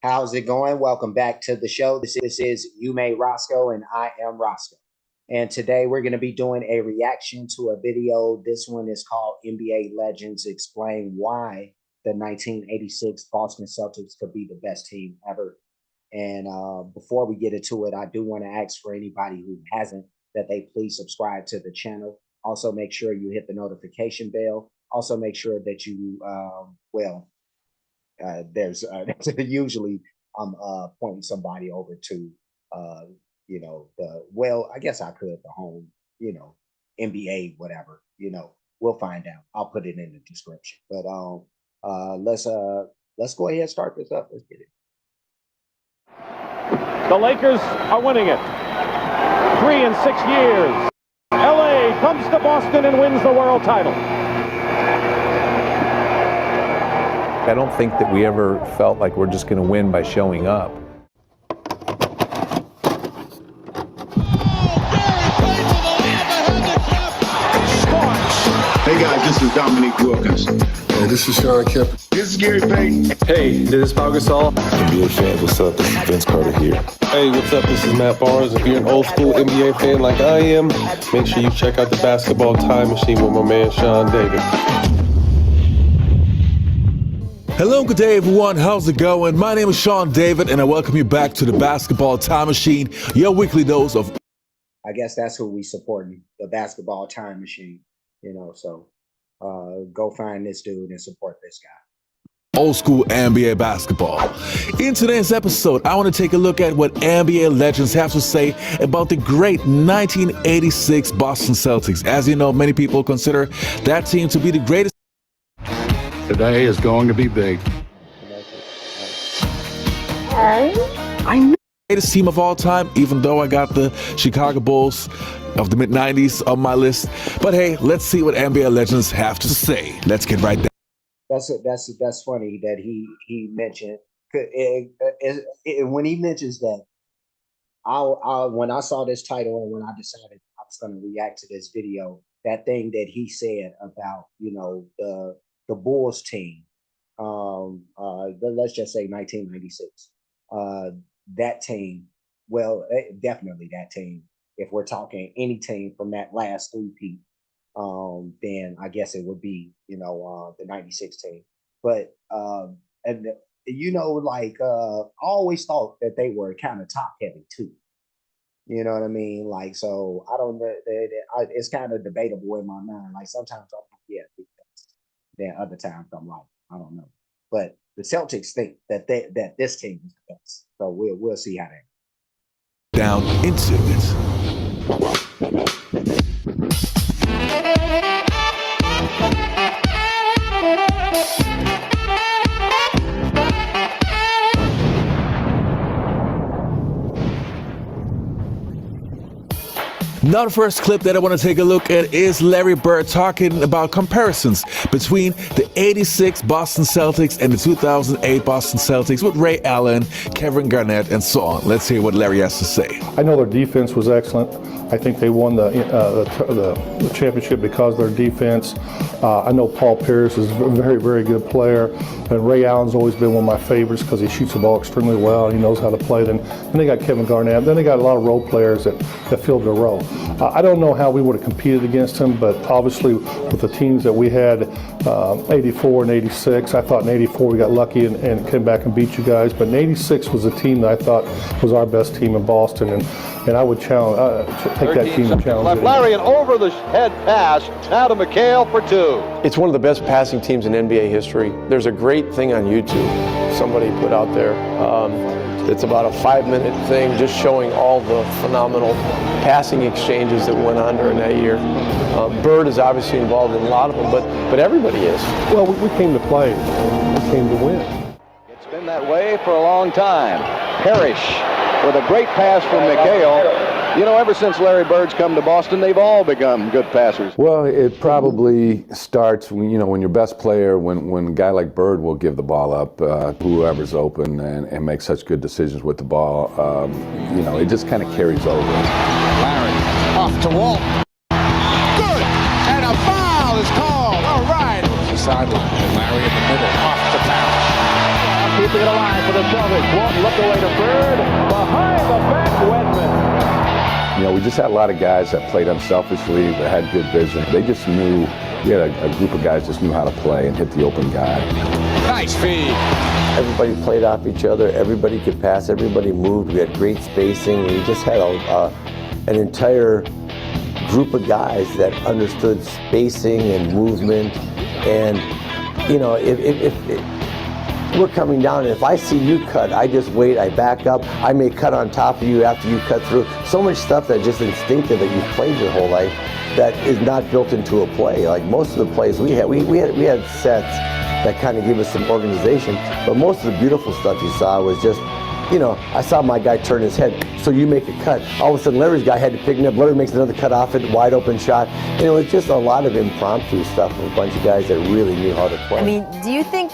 How's it going? Welcome back to the show. This is You May Roscoe, and I am Roscoe. And today we're going to be doing a reaction to a video. This one is called NBA Legends Explain Why the 1986 Boston Celtics could be the best team ever. And before we get into it, I do want to ask for anybody who hasn't that they please subscribe to the channel. Also, make sure you hit the notification bell. Also, make sure that you, there's usually I'm pointing somebody over to I guess I could the home, NBA, whatever, we'll find out. I'll put it in the description. But let's go ahead and start this up. Let's get it. The Lakers are winning it. 3 in 6 years. LA comes to Boston and wins the world title. I don't think that we ever felt like we're just going to win by showing up. Hey guys, this is Dominique Wilkins. Hey, this is Sean Kemp. This is Gary Payton. Hey, this is Pau Gasol. NBA fans, what's up? This is Vince Carter here. Hey, what's up? This is Matt Barnes. If you're an old school NBA fan like I am, make sure you check out the Basketball Time Machine with my man Sean David. Hello, good day everyone. How's it going? My name is Sean David and I welcome you back to the Basketball Time Machine, your weekly dose of... I guess that's who we supporting, the Basketball Time Machine, so go find this dude and support this guy. Old school NBA basketball. In today's episode, I want to take a look at what NBA legends have to say about the great 1986 Boston Celtics. As you know, many people consider that team to be the greatest. Today is going to be big. I know greatest team of all time, even though I got the Chicago Bulls of the mid-90s on my list. But hey, let's see what NBA legends have to say. Let's get right down. That's funny that he mentioned when he mentions that. When I saw this title and when I decided I was going to react to this video, that thing that he said about the Bulls team, let's just say 1996, that team, definitely that team. If we're talking any team from that last three-peat, then I guess it would be, the 96 team. But, I always thought that they were kind of top-heavy too. You know what I mean? Like, so I don't know. It's kind of debatable in my mind. Like sometimes I'm like, yeah, then other times I'm like, I don't know. But the Celtics think that this team is the best. So we'll see how that down into it. Now the first clip that I want to take a look at is Larry Bird talking about comparisons between the 86 Boston Celtics and the 2008 Boston Celtics with Ray Allen, Kevin Garnett, and so on. Let's hear what Larry has to say. I know their defense was excellent. I think they won the championship because of their defense. I know Paul Pierce is a very, very good player. And Ray Allen's always been one of my favorites because he shoots the ball extremely well and he knows how to play. Then they got Kevin Garnett. Then they got a lot of role players that filled their role. I don't know how we would have competed against him, but obviously with the teams that we had, 84 and 86, I thought in 84 we got lucky and came back and beat you guys. But in 86 was a team that I thought was our best team in Boston, and I would challenge, take that team and challenge it. Larry, an over-the-head pass, now to McHale for 2. It's one of the best passing teams in NBA history. There's a great thing on YouTube somebody put out there. It's about a 5-minute thing just showing all the phenomenal passing exchanges that went on during that year. Bird is obviously involved in a lot of them, but everybody is. Well, we came to play. We came to win. It's been that way for a long time. Parrish with a great pass from McHale. Ever since Larry Bird's come to Boston, they've all become good passers. Well, it probably starts when your best player, when a guy like Bird will give the ball up, whoever's open and make such good decisions with the ball, it just kind of carries over. Larry off to Walt. Good, and a foul is called. All right. The sideline, and Larry in the middle, off the pass. Keep keeping it alive for the Celtics. One look away to Bird. Behind the back, Wedman. You know, we just had a lot of guys that played unselfishly, that had good vision. They just knew, we had a group of guys just knew how to play and hit the open guy. Nice feed. Everybody played off each other. Everybody could pass. Everybody moved. We had great spacing. We just had an entire group of guys that understood spacing and movement. And, you know, if we're coming down, and if I see you cut, I just wait, I back up. I may cut on top of you after you cut through. So much stuff that just instinctive that you've played your whole life that is not built into a play. Like most of the plays we had sets that kind of give us some organization, but most of the beautiful stuff you saw was just, you know, I saw my guy turn his head, so you make a cut. All of a sudden, Larry's guy had to pick me up. Larry makes another cut off it, wide open shot. And it was just a lot of impromptu stuff with a bunch of guys that really knew how to play. I mean, do you think?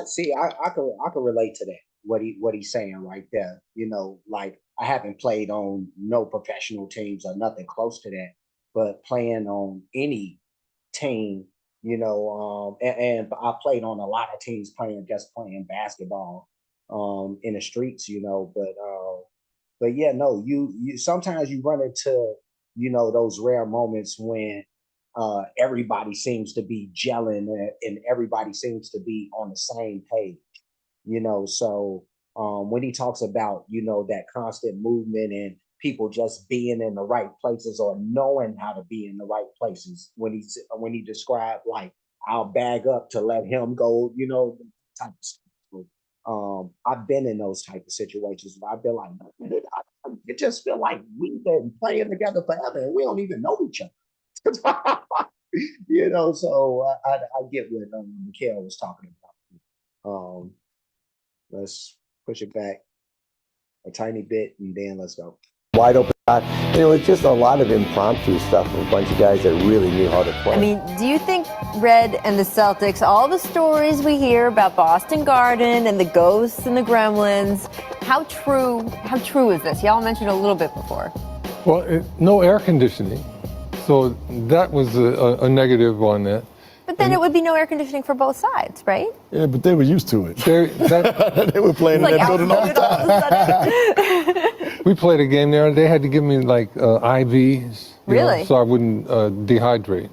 See, I could relate to that. What he's saying right there. You know, like I haven't played on no professional teams or nothing close to that, but playing on any team, you know, and I played on a lot of teams playing basketball in the streets, you know, but yeah, no, you sometimes you run into, you know, those rare moments when everybody seems to be gelling and everybody seems to be on the same page, you know. So when he talks about, you know, that constant movement and people just being in the right places or knowing how to be in the right places, when he described like I'll bag up to let him go, you know, type of stuff. I've been in those type of situations where I've been like, it just feel like we've been playing together forever and we don't even know each other. You know, so I get what McHale was talking about. Let's push it back a tiny bit and then let's go. Wide open shot. And it was just a lot of impromptu stuff with a bunch of guys that really knew how to play. I mean, do you think Red and the Celtics, all the stories we hear about Boston Garden and the ghosts and the gremlins, how true is this? Y'all mentioned a little bit before. Well, no air conditioning. So that was a negative on that. But then it would be no air conditioning for both sides, right? Yeah, but they were used to it. They were playing in Like that building all the time. We played a game there, and they had to give me like IVs, really, so I wouldn't dehydrate.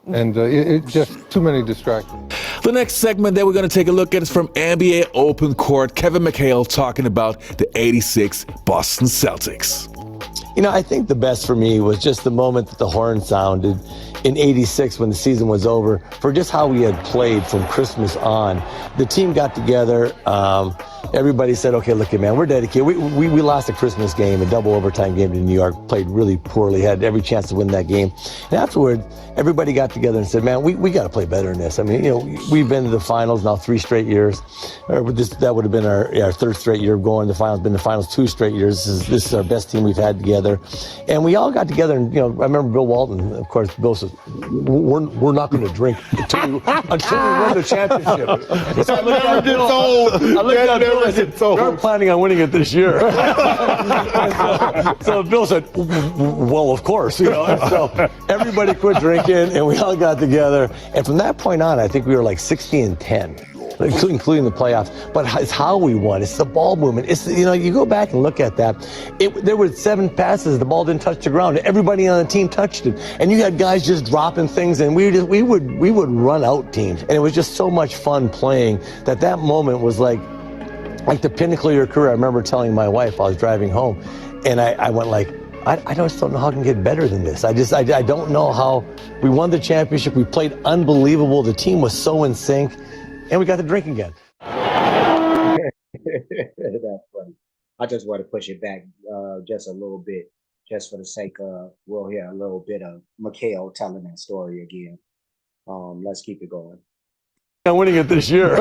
And it just too many distractions. The next segment that we're going to take a look at is from NBA Open Court. Kevin McHale talking about the '86 Boston Celtics. You know, I think the best for me was just the moment that the horn sounded in '86 when the season was over, for just how we had played from Christmas on. The team got together. Everybody said, okay, look, man, we're dedicated. We lost a Christmas game, a double overtime game to New York, played really poorly, had every chance to win that game. And afterward, everybody got together and said, man, we got to play better than this. I mean, you know, we've been to the finals now 3 straight years. That would have been our 3rd straight year going to the finals, been the finals 2 straight years. This is our best team we've had together. And we all got together, and, you know, I remember Bill Walton, of course, Bill said, we're not going to drink until we win the championship. So I looked at Bill and said, we're planning on winning it this year. So Bill said, well, of course, you know. And so everybody quit drinking, and we all got together. And from that point on, I think we were like 60-10. Including the playoffs, but it's how we won. It's the ball movement. It's, you know, you go back and look at that. There were 7 passes. The ball didn't touch the ground. Everybody on the team touched it, and you had guys just dropping things, and we would run out teams, and it was just so much fun playing. That moment was like the pinnacle of your career. I remember telling my wife I was driving home, and I went like, I just don't know how it can get better than this. I don't know how. We won the championship. We played unbelievable. The team was so in sync. And we got to drink again. That's funny. I just want to push it back just a little bit, just for the sake of, we'll hear a little bit of McHale telling that story again. Let's keep it going. I'm winning it this year.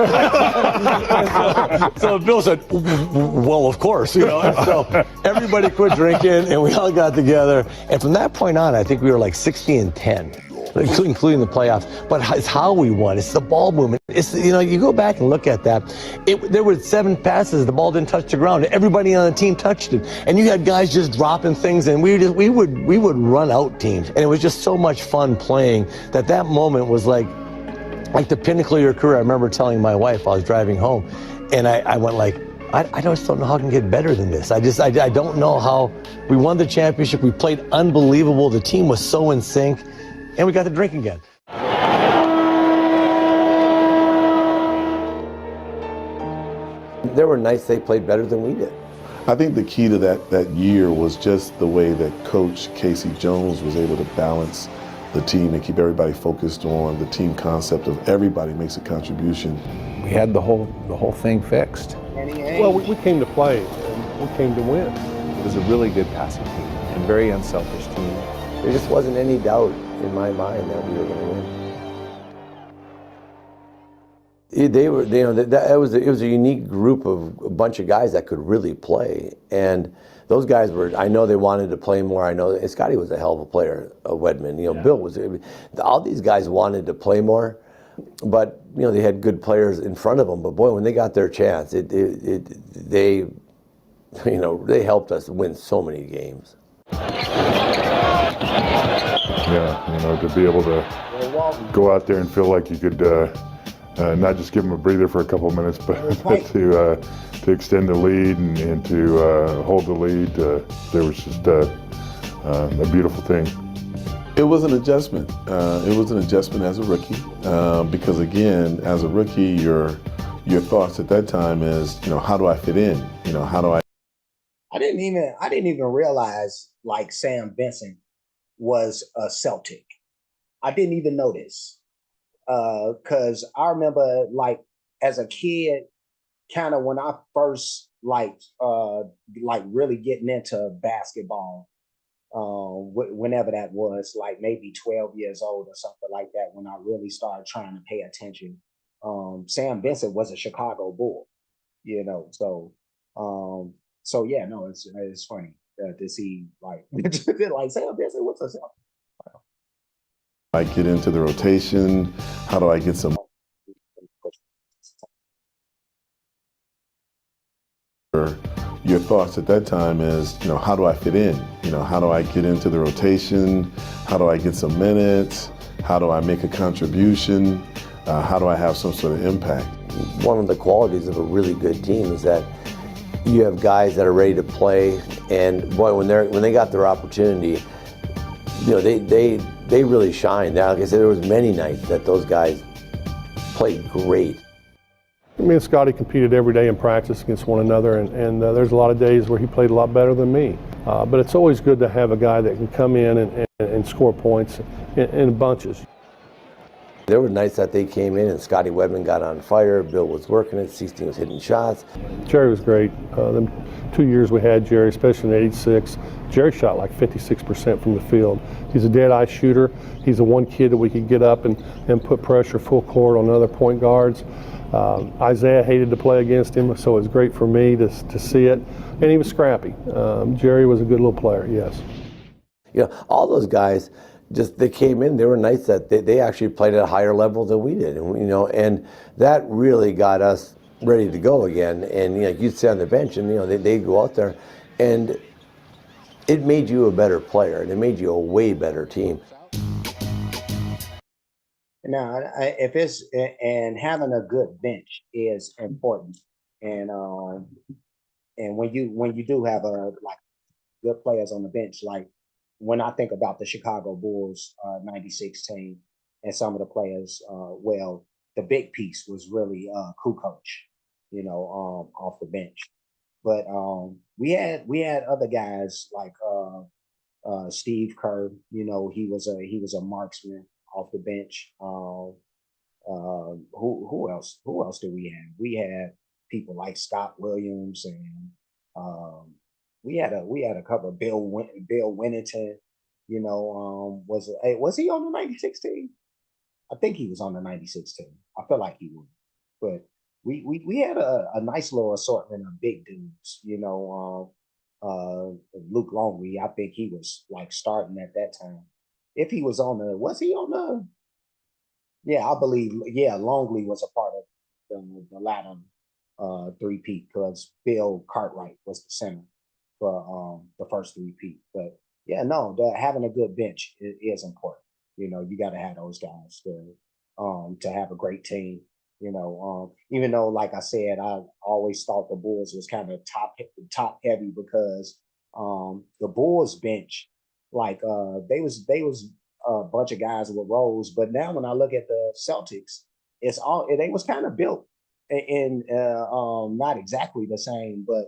So Bill said, well, of course, you know. And so everybody quit drinking, and we all got together. And from that point on, I think we were like 60-10. Including the playoffs, but it's how we won. It's the ball movement. It's, you know, you go back and look at that. There were 7 passes. The ball didn't touch the ground. Everybody on the team touched it, and you had guys just dropping things, and we would run out teams, and it was just so much fun playing. That moment was like like the pinnacle of your career. I remember telling my wife while I was driving home, and I went like, I just don't know how I can get better than this. I don't know how. We won the championship. We played unbelievable. The team was so in sync, and we got to drink again. There were nights they played better than we did. I think the key to that year was just the way that Coach Casey Jones was able to balance the team and keep everybody focused on the team concept of everybody makes a contribution. We had the whole thing fixed. Well, we came to play, and we came to win. It was a really good passing team and very unselfish team. There just wasn't any doubt in my mind that we were going to win. They were, you know, it was a unique group of a bunch of guys that could really play, and those guys were. I know they wanted to play more. I know Scotty was a hell of a player. Wedman, you know, yeah. Bill was. All these guys wanted to play more, but you know they had good players in front of them. But boy, when they got their chance, they helped us win so many games. Yeah, you know, to be able to go out there and feel like you could. Not just give them a breather for a couple of minutes, but to extend the lead and to hold the lead. There was just a beautiful thing. It was an adjustment. It was an adjustment as a rookie because, again, as a rookie, your thoughts at that time is, you know, how do I fit in? You know, how do I? I didn't even realize like Sam Vincent was a Celtic. I didn't even know this. Cause I remember like as a kid, kind of when I first like really getting into basketball, whenever that was, like maybe 12 years old or something like that, when I really started trying to pay attention. Sam Vincent was a Chicago Bull, you know, so yeah, no, it's funny to see like like Sam Vincent was a Celtic. I get into the rotation? How do I get some? Your thoughts at that time is, you know, how do I fit in? You know, how do I get into the rotation? How do I get some minutes? How do I make a contribution? How do I have some sort of impact? One of the qualities of a really good team is that you have guys that are ready to play, and boy, when they got their opportunity, you know, they really shined. Now, like I said, there was many nights that those guys played great. Me and Scotty competed every day in practice against one another, and there's a lot of days where he played a lot better than me. But it's always good to have a guy that can come in and score points in bunches. There were nights that they came in and Scotty Wedman got on fire, Bill was working it, Ceasteen was hitting shots. Jerry was great. The 2 years we had Jerry, especially in '86, Jerry shot like 56% from the field. He's a dead-eye shooter. He's the one kid that we could get up and put pressure full court on other point guards. Isaiah hated to play against him, so it was great for me to see it. And he was scrappy. Jerry was a good little player, yes. You know, all those guys, they came in. There were nights that they actually played at a higher level than we did, and you know, and that really got us ready to go again. And you know, you'd sit on the bench, and you know, they'd go out there, and it made you a better player, and it made you a way better team. Now, if it's and having a good bench is important, and when you do have like good players on the bench, like when I think about the Chicago Bulls '96 team and some of the players, well, the big piece was really Kukoc, you know, off the bench. But we had other guys like Steve Kerr, you know, he was a marksman off the bench. Who else? Who else did we have? We had people like Scott Williams, and we had a couple of Bill Winnington. You know, was he on the '96 team? I think he was on the '96 team. I feel like he would, but we had a nice little assortment of big dudes. You know, Luke Longley, I think he was like starting at that time. If he was on was he on the? Yeah, I believe. Yeah, Longley was a part of the latter three-peat because Bill Cartwright was the center for the first three-peat. But yeah, no, having a good bench is important. You know, you got to have those guys to have a great team. Even though, like I said, I always thought the Bulls was kind of top heavy because the Bulls bench, like they was a bunch of guys with roles. But now when I look at the Celtics, they was kind of built in not exactly the same, but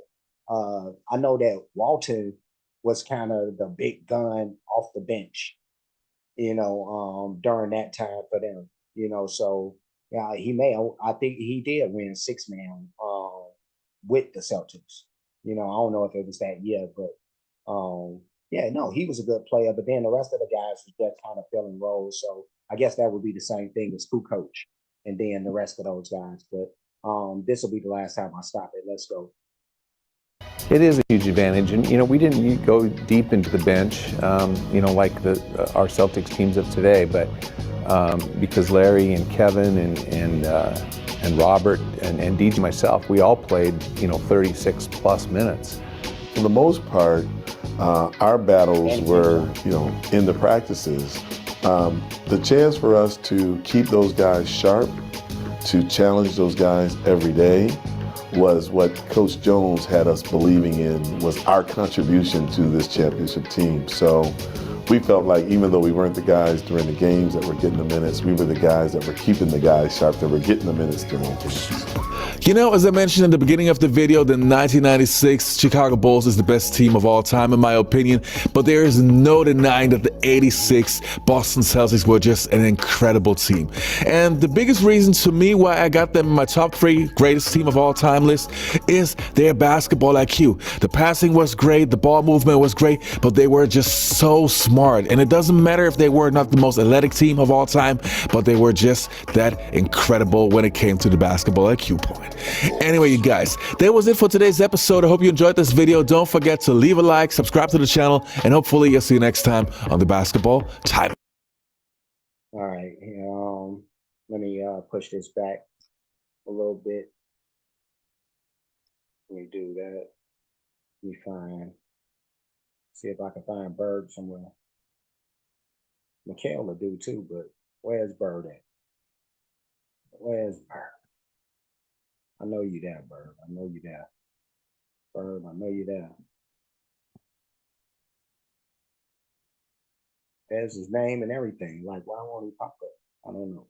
I know that Walton was kind of the big gun off the bench, during that time for them, so yeah, I think he did win 6 man with the Celtics. I don't know if it was that year, but yeah, no, he was a good player, but then the rest of the guys was just kind of filling roles. So I guess that would be the same thing as coach and then the rest of those guys. But this will be the last time I stop it. Let's go. It is a huge advantage, and we didn't go deep into the bench, like our Celtics teams of today, but because Larry and Kevin and Robert and DJ myself, we all played 36 plus minutes. For the most part, our battles were in the practices. The chance for us to keep those guys sharp, to challenge those guys every day, was what Coach Jones had us believing in was our contribution to this championship team. So we felt like even though we weren't the guys during the games that were getting the minutes, we were the guys that were keeping the guys sharp, that were getting the minutes during the games. As I mentioned in the beginning of the video, the 1996 Chicago Bulls is the best team of all time, in my opinion. But there is no denying that the 86 Boston Celtics were just an incredible team. And the biggest reason to me why I got them in my top 3 greatest team of all time list is their basketball IQ. The passing was great, the ball movement was great, but they were just so smart. And it doesn't matter if they were not the most athletic team of all time, but they were just that incredible when it came to the basketball IQ point. Anyway, you guys, that was it for today's episode. I hope you enjoyed this video. Don't forget to leave a like, subscribe to the channel, and hopefully I'll see you next time on the Basketball Time. All right, let me push this back a little bit. Let me do that. Let me see if I can find Bird somewhere. McHale will do too, but where's Bird at? Where's Bird? I know you there, Bird. I know you there. Bird, I know you there. There's his name and everything. Like, why won't he pop up? I don't know.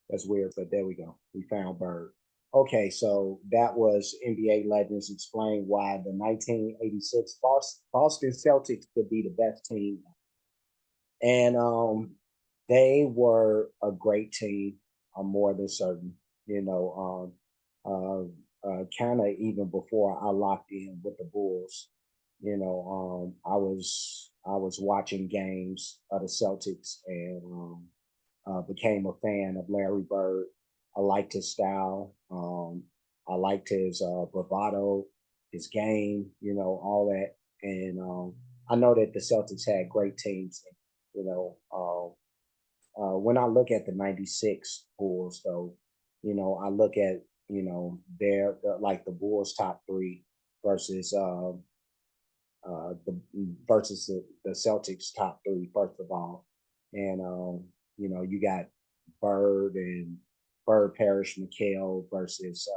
That's weird, but there we go. We found Bird. Okay, so that was NBA Legends explain why the 1986 Boston Celtics could be the best team. And they were a great team. I'm more than certain. Kind of even before I locked in with the Bulls, I was watching games of the Celtics and became a fan of Larry Bird. I liked his style. I liked his bravado, his game, all that. And I know that the Celtics had great teams. When I look at the 96 Bulls, though, I look at, their like the Bulls top 3 versus the Celtics top 3, first of all. And you got Bird, Parrish, McHale versus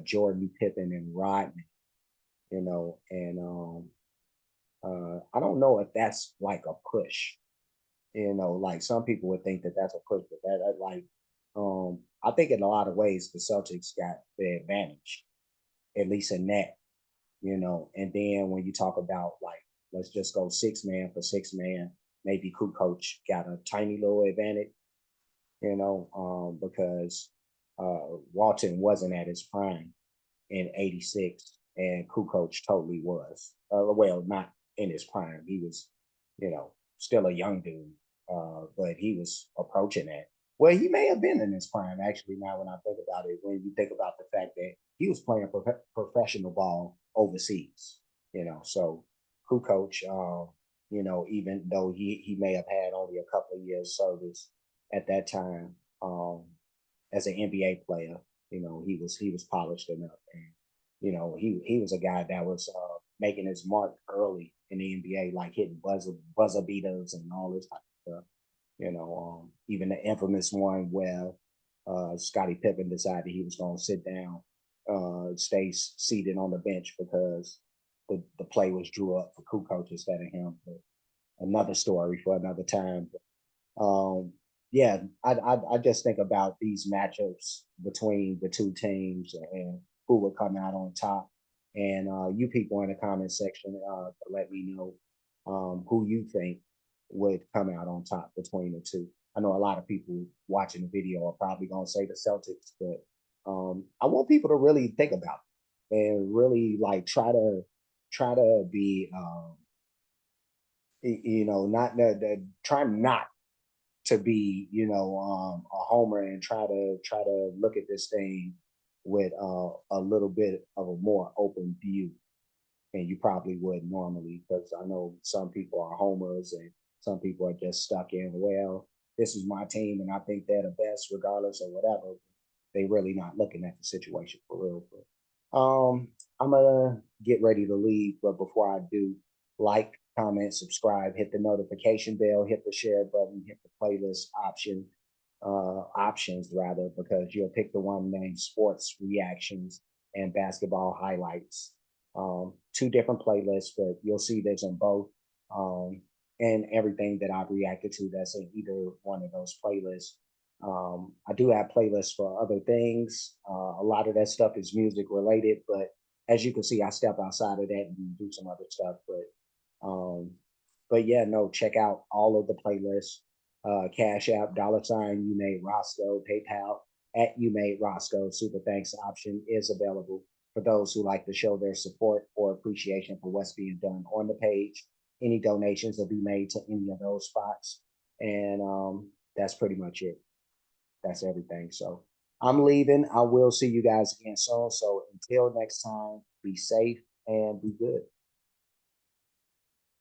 Jordan, Pippen, and Rodney. And I don't know if that's like a push. Like some people would think that that's a push, but that like I think in a lot of ways the Celtics got the advantage, at least in that. And then when you talk about like, let's just go 6 man for 6 man, maybe coach got a tiny little advantage, because Walton wasn't at his prime in 86 and coach totally was. Well, not in his prime. He was, still a young dude, but he was approaching that. Well, he may have been in his prime, actually, now when I think about it, when you think about the fact that he was playing professional ball overseas, so coach, even though he may have had only a couple of years service at that time, as an NBA player, he was polished enough, and he was a guy that was making his mark early in the NBA, like hitting buzzer beaters and all this type of stuff. Even the infamous one where Scottie Pippen decided he was going to sit down, stay seated on the bench because the play was drew up for Kukoc instead of him. But another story for another time. Yeah, I just think about these matchups between the two teams and who would come out on top. And you people in the comment section, let me know who you think would come out on top between the two. I know a lot of people watching the video are probably going to say the Celtics, but I want people to really think about it and really like try to be not try not to be a homer and try to look at this thing with a little bit of a more open view than you probably would normally, because I know some people are homers and some people are just stuck in, well, this is my team and I think they're the best regardless of whatever. They really not looking at the situation for real. But I'm gonna get ready to leave, but before I do, like, comment, subscribe, hit the notification bell, hit the share button, hit the playlist options rather, because you'll pick the one named sports reactions and basketball highlights. Two different playlists, but you'll see this in both. And everything that I've reacted to that's in either one of those playlists. I do have playlists for other things. A lot of that stuff is music related, but as you can see, I step outside of that and do some other stuff. But yeah, no, check out all of the playlists. Cash App, $ you made Roscoe, PayPal at you made Roscoe. Super thanks option is available for those who like to show their support or appreciation for what's being done on the page. Any donations will be made to any of those spots. And that's pretty much it. That's everything. So I'm leaving. I will see you guys again soon. So until next time, be safe and be good.